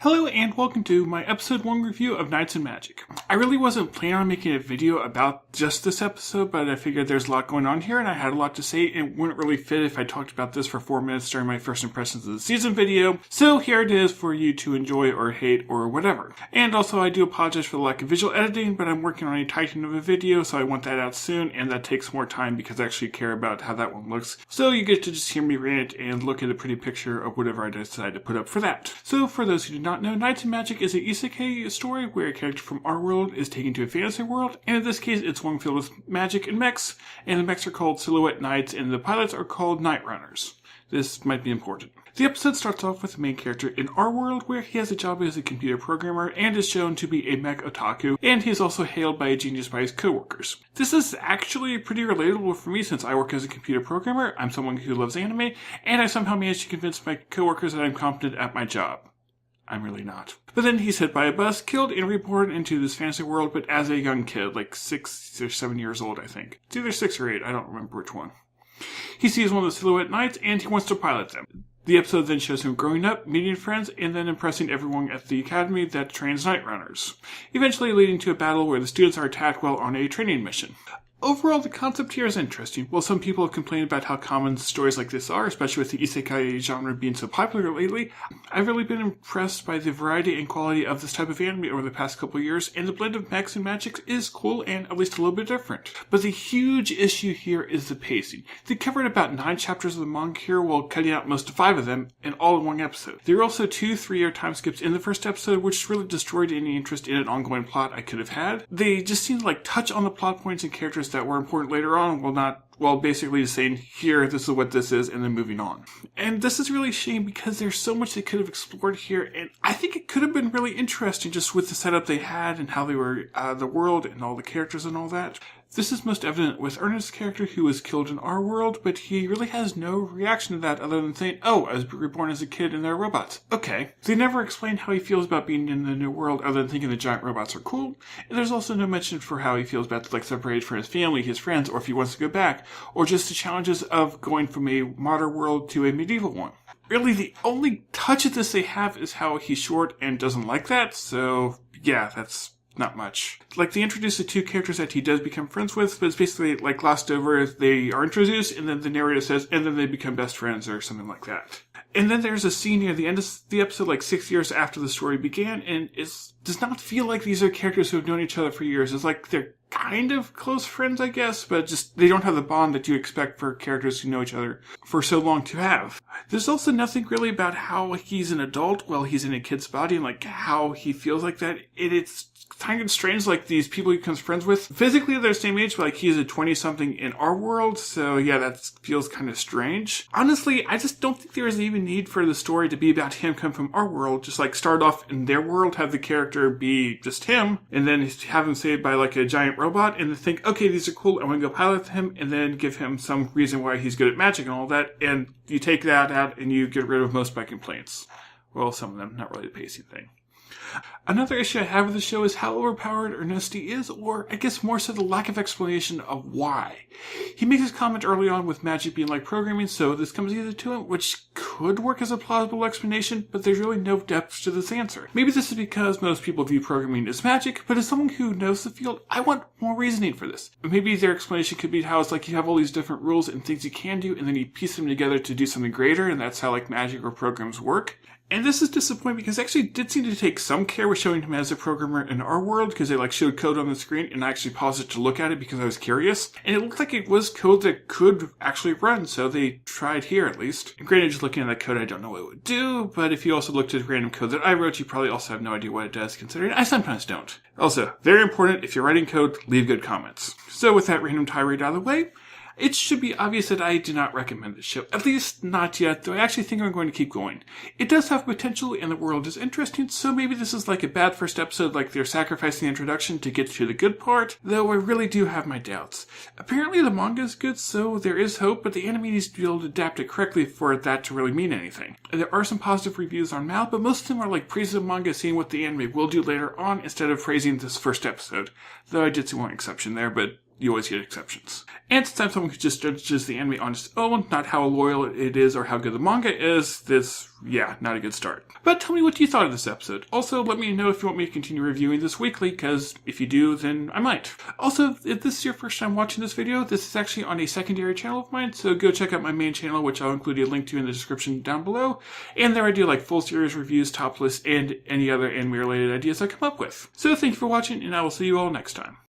Hello and welcome to my episode 1 review of Knights and Magic. I really wasn't planning on making a video about just this episode, but I figured there's a lot going on here and I had a lot to say and it wouldn't really fit if I talked about this for 4 minutes during my first impressions of the season video. So here it is for you to enjoy or hate or whatever. And also I do apologize for the lack of visual editing, but I'm working on a titan of a video, so I want that out soon, and that takes more time because I actually care about how that one looks. So you get to just hear me rant and look at a pretty picture of whatever I decide to put up for that. So for those who do not know, Knights and Magic is an isekai story where a character from our world is taken to a fantasy world, and in this case it's one filled with magic and mechs, and the mechs are called Silhouette Knights and the pilots are called Night Runners. This might be important. The episode starts off with the main character in our world where he has a job as a computer programmer and is shown to be a mech otaku, and he is also hailed by a genius by his coworkers. This is actually pretty relatable for me since I work as a computer programmer, I'm someone who loves anime, and I somehow managed to convince my coworkers that I'm competent at my job. I'm really not. But then he's hit by a bus, killed, and reborn into this fantasy world, but as a young kid, like 6 or 7 years old, I think. It's either 6 or 8, I don't remember which one. He sees one of the Silhouette Knights, and he wants to pilot them. The episode then shows him growing up, meeting friends, and then impressing everyone at the academy that trains Night Runners, eventually leading to a battle where the students are attacked while on a training mission. Overall, the concept here is interesting. While some people have complained about how common stories like this are, especially with the isekai genre being so popular lately, I've really been impressed by the variety and quality of this type of anime over the past couple of years, and the blend of mechs and magic is cool and at least a little bit different. But the huge issue here is the pacing. They covered about 9 chapters of the manga here while cutting out most of 5 of them, and all in one episode. There were also 2 3-year time skips in the first episode, which really destroyed any interest in an ongoing plot I could have had. They just seemed to touch on the plot points and characters that were important later on, while basically saying, here, this is what this is, and then moving on. And this is really a shame because there's so much they could have explored here, and I think it could have been really interesting just with the setup they had and how they were, the world and all the characters and all that. This is most evident with Ernest's character who was killed in our world, but he really has no reaction to that other than saying, oh, I was reborn as a kid and they're robots. Okay. They never explain how he feels about being in the new world other than thinking the giant robots are cool, and there's also no mention for how he feels about separated from his family, his friends, or if he wants to go back, or just the challenges of going from a modern world to a medieval one. Really, the only touch of this they have is how he's short and doesn't like that, so yeah, that's not much. They introduce the 2 characters that he does become friends with, but it's basically glossed over. They are introduced, and then the narrator says, and then they become best friends, or something like that. And then there's a scene near the end of the episode, 6 years after the story began, and it does not feel like these are characters who have known each other for years. It's they're kind of close friends, I guess, but just they don't have the bond that you expect for characters who know each other for so long to have. There's also nothing really about how he's an adult while he's in a kid's body and how he feels like that. It's kind of strange, these people he becomes friends with. Physically, they're the same age, but he's a 20-something in our world, so yeah, that feels kind of strange. Honestly, I just don't think there is even need for the story to be about him come from our world. Just start off in their world, have the character be just him, and then have him saved by a giant robot, and then think, okay, these are cool, I want to go pilot him, and then give him some reason why he's good at magic and all that, and you take that out and you get rid of most of my complaints. Well, some of them, not really the pacing thing. Another issue I have with the show is how overpowered Ernesti is, or I guess more so the lack of explanation of why. He makes his comment early on with magic being like programming, so this comes easy to him, which could work as a plausible explanation, but there's really no depth to this answer. Maybe this is because most people view programming as magic, but as someone who knows the field, I want more reasoning for this. Maybe their explanation could be how it's you have all these different rules and things you can do, and then you piece them together to do something greater, and that's how magic or programs work. And this is disappointing because I actually did seem to take some care with showing him as a programmer in our world because they showed code on the screen and I actually paused it to look at it because I was curious. And it looked like it was code that could actually run, so they tried here at least. And granted, just looking at that code, I don't know what it would do, but if you also looked at random code that I wrote, you probably also have no idea what it does, considering I sometimes don't. Also, very important, if you're writing code, leave good comments. So with that random tirade out of the way, it should be obvious that I do not recommend this show. At least not yet, though I actually think I'm going to keep going. It does have potential and the world is interesting, so maybe this is a bad first episode, they're sacrificing the introduction to get to the good part, though I really do have my doubts. Apparently the manga is good, so there is hope, but the anime needs to be able to adapt it correctly for that to really mean anything. And there are some positive reviews on Mal, but most of them are praising the manga, seeing what the anime will do later on, instead of praising this first episode. Though I did see one exception there, but you always get exceptions. And since I'm someone who just judges the anime on its own, not how loyal it is or how good the manga is, not a good start. But tell me what you thought of this episode. Also, let me know if you want me to continue reviewing this weekly, because if you do, then I might. Also, if this is your first time watching this video, this is actually on a secondary channel of mine, so go check out my main channel, which I'll include a link to in the description down below. And there I do like full series reviews, top lists, and any other anime-related ideas I come up with. So thank you for watching, and I will see you all next time.